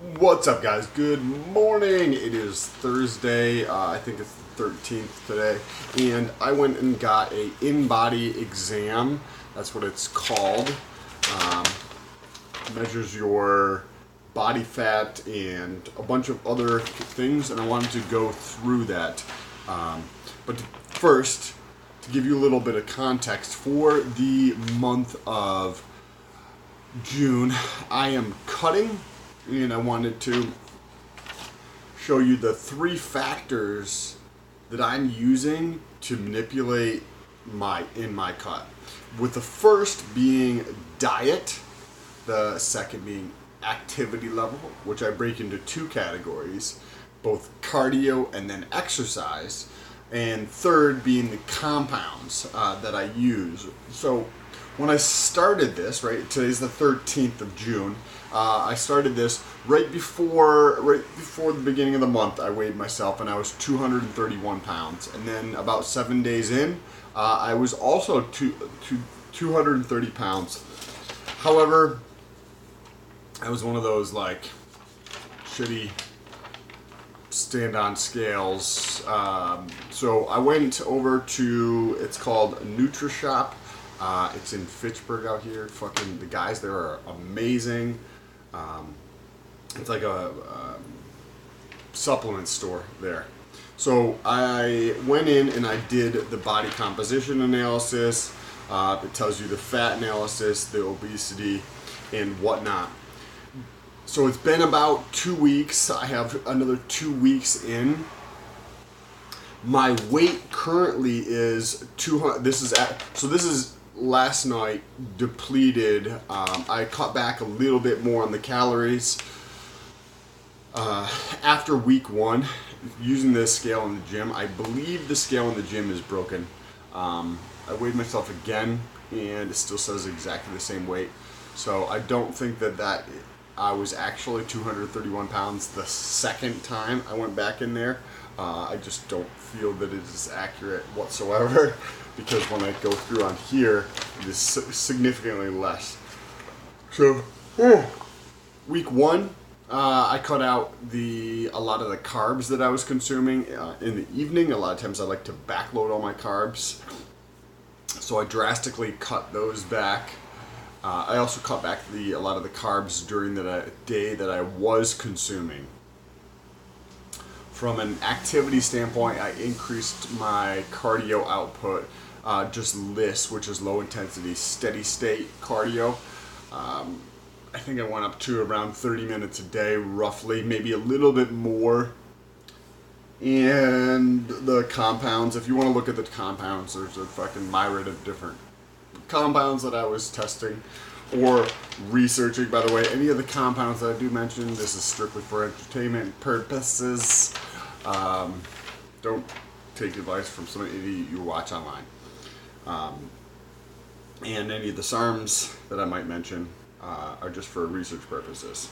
What's up, guys? Good morning. It is Thursday. I think it's the 13th today, and I went and got a in-body exam. That's what it's called. Um, Measures your body fat and a bunch of other things, and I wanted to go through that. But first, to give you a little bit of context, for the month of June, I am cutting, and I wanted to show you the three factors that I'm using to manipulate my cut. With the first being diet, the second being activity level, which I break into two categories, both cardio and then exercise, and third being the compounds that I use. So when I started this, right, today's the 13th of June, I started this right before the beginning of the month. I weighed myself and I was 231 pounds, and then about 7 days in, I was also 230 pounds. However, I was one of those like shitty stand on scales. So I went over to, it's called NutriShop. It's in Fitchburg out here. Fucking the guys there are amazing. It's like a supplement store there. So I went in and I did the body composition analysis. It tells you the fat analysis, the obesity, and whatnot. So it's been about 2 weeks. I have another 2 weeks in. My weight currently is 200. This is last night depleted. I cut back a little bit more on the calories. After week one, using this scale in the gym, I believe the scale in the gym is broken. I weighed myself again, and it still says exactly the same weight. So I don't think that I was actually 231 pounds the second time I went back in there. I just don't feel that it is accurate whatsoever, because when I go through on here, it is significantly less. So, week one, I cut out a lot of the carbs that I was consuming in the evening. A lot of times I like to backload all my carbs, so I drastically cut those back. I also cut back a lot of the carbs during the day that I was consuming. From an activity standpoint, I increased my cardio output, just LISS, which is low intensity steady state cardio. I think I went up to around 30 minutes a day, roughly, maybe a little bit more. And the compounds, if you want to look at the compounds, there's a fucking myriad of different compounds that I was testing or researching. By the way, any of the compounds that I do mention, this is strictly for entertainment purposes. Don't take advice from some idiot you watch online. And any of the SARMs that I might mention are just for research purposes.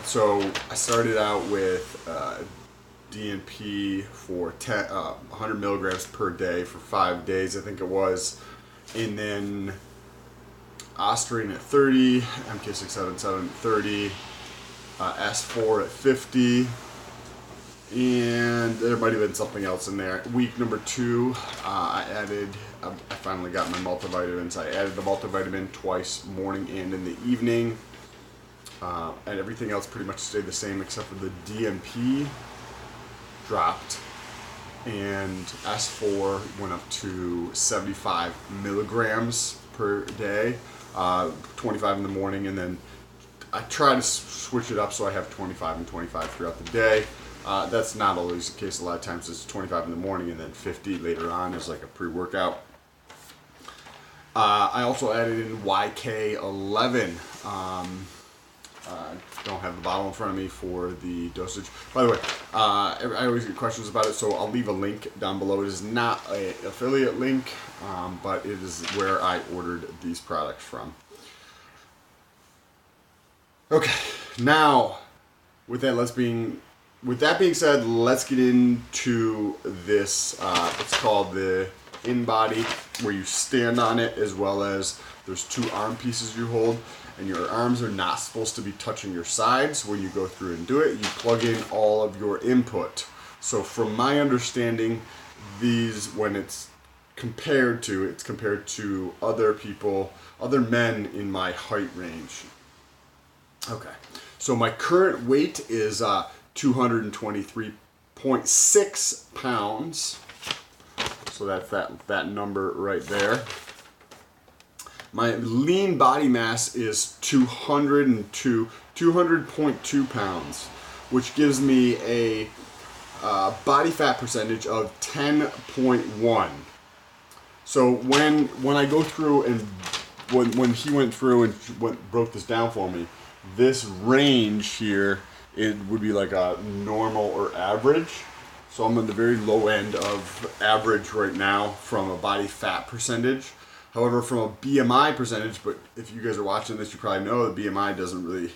So I started out with DNP for 100 milligrams per day for 5 days, I think it was. And then Ostarine at 30, MK677 at 30, S4 at 50, and there might have been something else in there. Week number 2, I finally got my multivitamins. I added the multivitamin twice, morning and in the evening, and everything else pretty much stayed the same except for the DNP dropped, and S4 went up to 75 milligrams per day, 25 in the morning, and then I try to switch it up so I have 25 and 25 throughout the day. That's not always the case. A lot of times it's 25 in the morning and then 50 later on as like a pre-workout. I also added in YK11. Don't have the bottle in front of me for the dosage. By the way, I always get questions about it, so I'll leave a link down below. It is not an affiliate link, but it is where I ordered these products from. Okay, now with that being said, let's get into this. It's called the in-body, where you stand on it, as well as there's two arm pieces you hold. and your arms are not supposed to be touching your sides when you go through and do it. You plug in all of your input. So from my understanding, these, when it's compared to other people, other men in my height range. Okay, so my current weight is 223.6 pounds. So that's that number right there. My lean body mass is 200.2 pounds, which gives me a body fat percentage of 10.1. So when I go through and when he went through and broke this down for me, this range here, it would be like a normal or average. So I'm at the very low end of average right now from a body fat percentage. However, from a BMI percentage, but if you guys are watching this, you probably know the BMI doesn't really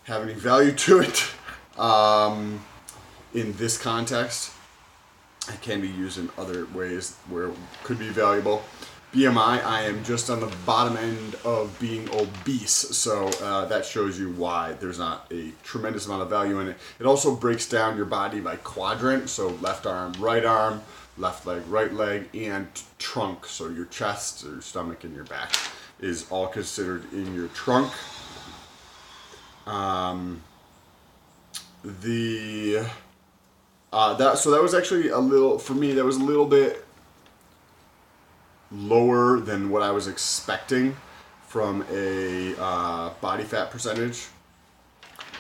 have any value to it in this context. It can be used in other ways where it could be valuable. BMI, I am just on the bottom end of being obese, so that shows you why there's not a tremendous amount of value in it. It also breaks down your body by quadrant, so left arm, left leg, right leg, and trunk. So your chest, your stomach, and your back is all considered in your trunk. So that was actually a little, for me, that was a little bit lower than what I was expecting from a body fat percentage.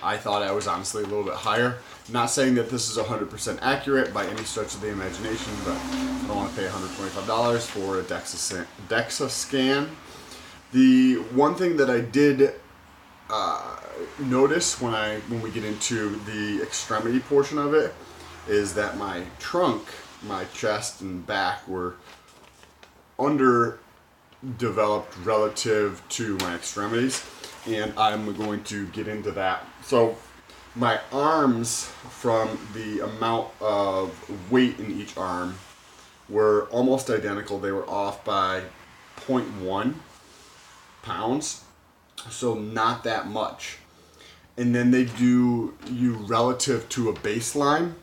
I thought I was honestly a little bit higher. Not saying that this is 100% accurate by any stretch of the imagination, but I don't want to pay $125 for a DEXA scan. The one thing that I did notice when we get into the extremity portion of it is that my trunk, my chest and back were underdeveloped relative to my extremities, and I'm going to get into that. So my arms, from the amount of weight in each arm, were almost identical. They were off by 0.1 pounds, so not that much. And then they do you relative to a baseline.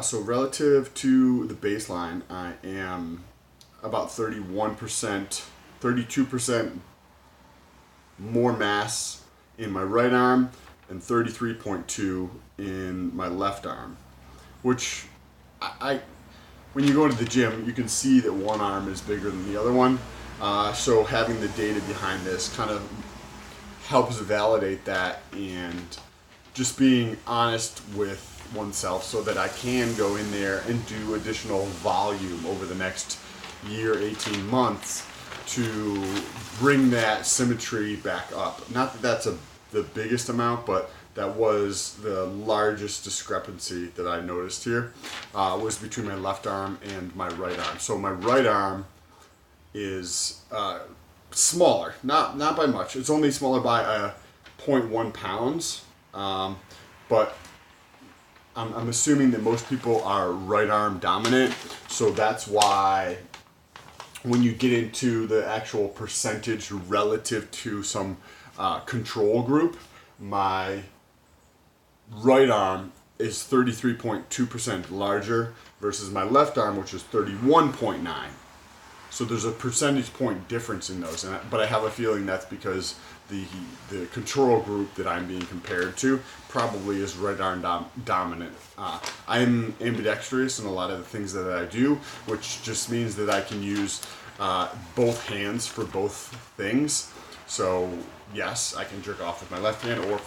So relative to the baseline, I am about 31%, 32% more mass in my right arm and 33.2 in my left arm, which when you go to the gym, you can see that one arm is bigger than the other one. So having the data behind this kind of helps validate that, and just being honest with oneself so that I can go in there and do additional volume over the next year, 18 months to bring that symmetry back up. Not that that's the biggest amount, but that was the largest discrepancy that I noticed here, was between my left arm and my right arm. So my right arm is smaller, not by much. It's only smaller by 0.1 pounds, but I'm assuming that most people are right arm dominant, so that's why when you get into the actual percentage relative to some control group, my right arm is 33.2% larger versus my left arm, which is 31.9. So there's a percentage point difference in those, but I have a feeling that's because the control group that I'm being compared to probably is right arm dominant. I'm ambidextrous in a lot of the things that I do, which just means that I can use both hands for both things. So yes, I can jerk off with my left hand or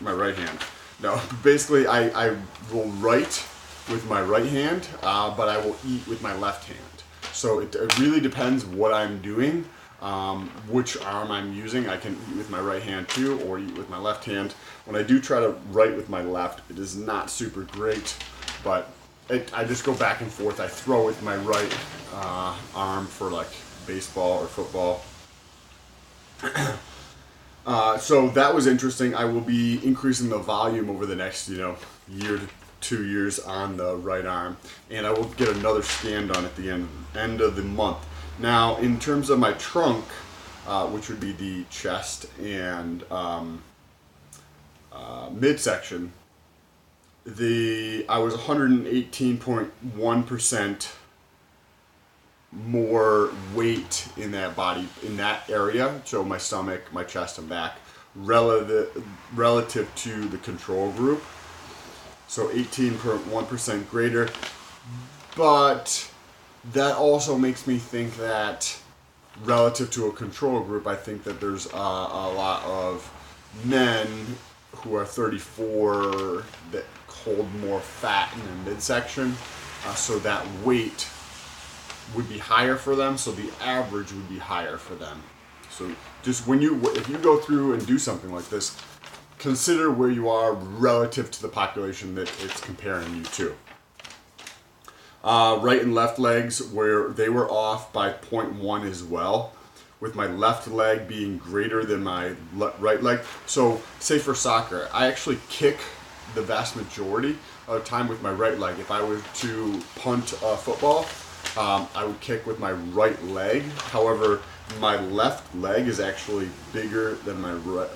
my right hand. No, basically I will write with my right hand, but I will eat with my left hand. So it really depends what I'm doing, which arm I'm using. I can eat with my right hand too, or eat with my left hand. When I do try to write with my left, it is not super great, but I just go back and forth. I throw with my right arm for like baseball or football. So that was interesting. I will be increasing the volume over the next, year to 2 years on the right arm, and I will get another scan done at the end of the month. Now, in terms of my trunk, which would be the chest and midsection, I was 118.1% more weight in that body, in that area, so my stomach, my chest, and back, relative to the control group. So 18.1% greater. But that also makes me think that relative to a control group, I think that there's a lot of men who are 34 that hold more fat in their midsection, so that weight would be higher for them, so the average would be higher for them. So just if you go through and do something like this, consider where you are relative to the population that it's comparing you to. Right and left legs, where they were off by 0.1 as well, with my left leg being greater than my right leg. So say for soccer, I actually kick the vast majority of the time with my right leg. If I were to punt a football, I would kick with my right leg. However, my left leg is actually bigger than my right.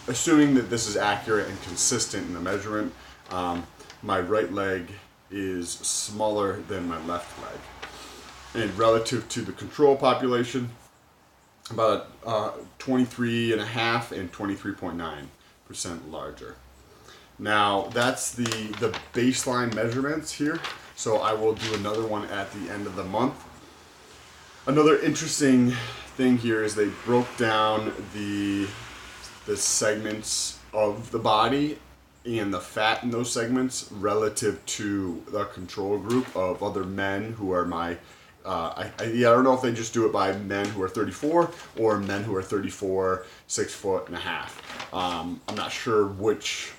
Assuming that this is accurate and consistent in the measurement, my right leg is smaller than my left leg. And relative to the control population, about 23.5 and 23.9% larger. Now that's the baseline measurements here. So I will do another one at the end of the month. Another interesting thing here is they broke down the segments of the body and the fat in those segments relative to the control group of other men who are my I don't know if they just do it by men who are 34 or men who are 34 6'1.5". I'm not sure which.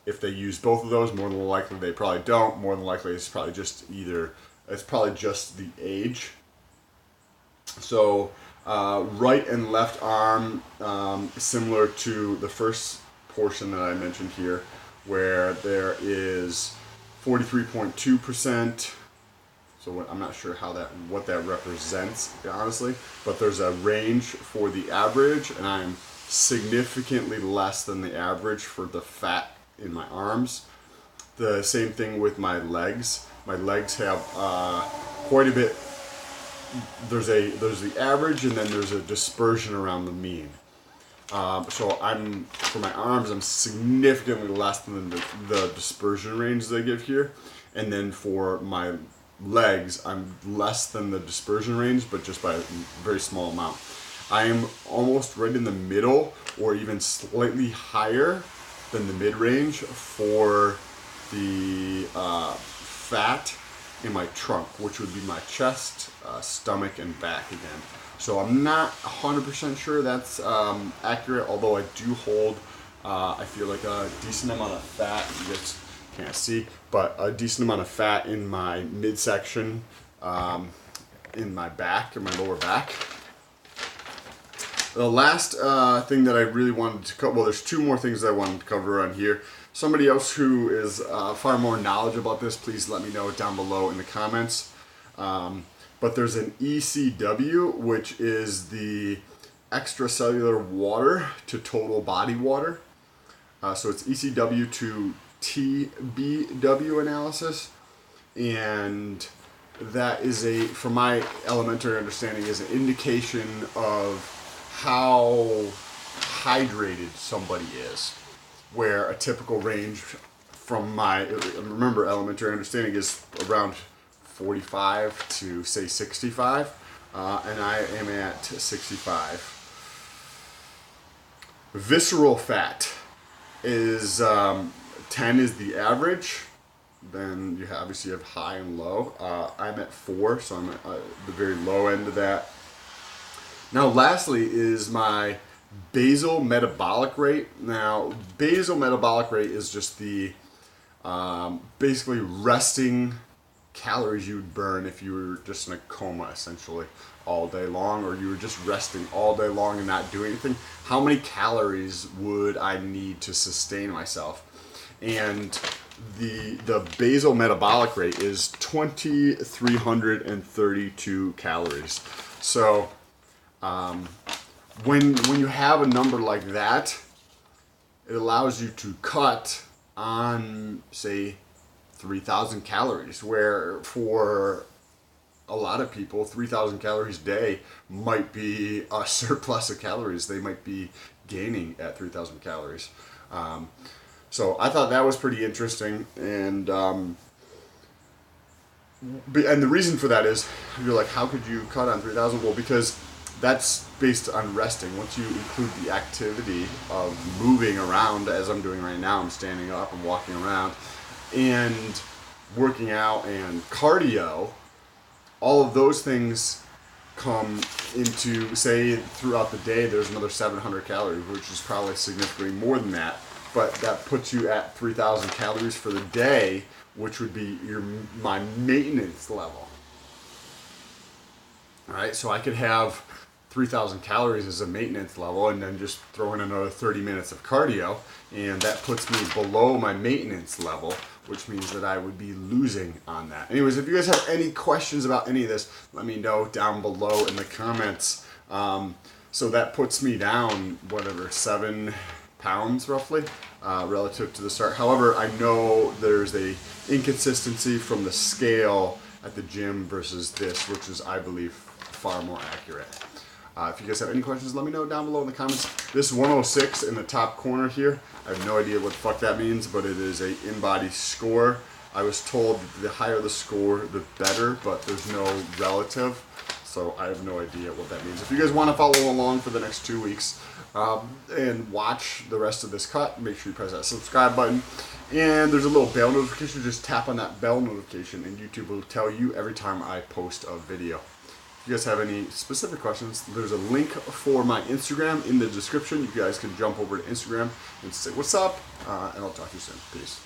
If they use both of those, more than likely they probably don't. More than likely it's probably just the age. So right and left arm, similar to the first portion that I mentioned here, where there is 43.2%. So I'm not sure what that represents, honestly, but there's a range for the average, and I'm significantly less than the average for the fat in my arms. The same thing with my legs. My legs have quite a bit. There's the average, and then there's a dispersion around the mean. So for my arms, I'm significantly less than the dispersion range they give here, and then for my legs, I'm less than the dispersion range, but just by a very small amount. I am almost right in the middle, or even slightly higher than the mid-range for the fat in my trunk, which would be my chest, stomach, and back again. So I'm not 100% sure that's accurate, although I do hold, I feel like a decent amount of fat. You just can't see, but a decent amount of fat in my midsection, in my back, in my lower back. The last thing that I really wanted to cover, well, there's two more things that I wanted to cover on here. Somebody else who is far more knowledgeable about this, please let me know down below in the comments. But there's an ECW, which is the extracellular water to total body water. So it's ECW to TBW analysis. And that is from my elementary understanding, is an indication of how hydrated somebody is, where a typical range from remember, elementary understanding is around 45 to say 65, and I am at 65. Visceral fat is 10 is the average. Then you obviously have high and low. I'm at 4, so I'm at the very low end of that. Now, lastly is my basal metabolic rate. Now, basal metabolic rate is just the basically resting calories you would burn if you were just in a coma, essentially, all day long, or you were just resting all day long and not doing anything. How many calories would I need to sustain myself? And the basal metabolic rate is 2,332 calories. So When you have a number like that, it allows you to cut on, say, 3,000 calories, where for a lot of people, 3,000 calories a day might be a surplus of calories. They might be gaining at 3,000 calories. So I thought that was pretty interesting, and the reason for that is, you're like, how could you cut on 3,000? Well, because that's based on resting. Once you include the activity of moving around, as I'm doing right now, I'm standing up and walking around, and working out and cardio, all of those things come into, say, throughout the day, there's another 700 calories, which is probably significantly more than that. But that puts you at 3,000 calories for the day, which would be my maintenance level. All right, so I could have 3,000 calories as a maintenance level, and then just throw in another 30 minutes of cardio, and that puts me below my maintenance level, which means that I would be losing on that. Anyways, if you guys have any questions about any of this, let me know down below in the comments. So that puts me down, whatever, 7 pounds roughly, relative to the start. However, I know there's a inconsistency from the scale at the gym versus this, which is, I believe, far more accurate. If you guys have any questions, let me know down below in the comments. This 106 in the top corner here, I have no idea what the fuck that means, but it is a in-body score. I was told the higher the score, the better, but there's no relative, so I have no idea what that means. If you guys want to follow along for the next 2 weeks and watch the rest of this cut, make sure you press that subscribe button. And there's a little bell notification. Just tap on that bell notification, and YouTube will tell you every time I post a video. If you guys have any specific questions, there's a link for my Instagram in the description. You guys can jump over to Instagram and say what's up, and I'll talk to you soon. Peace.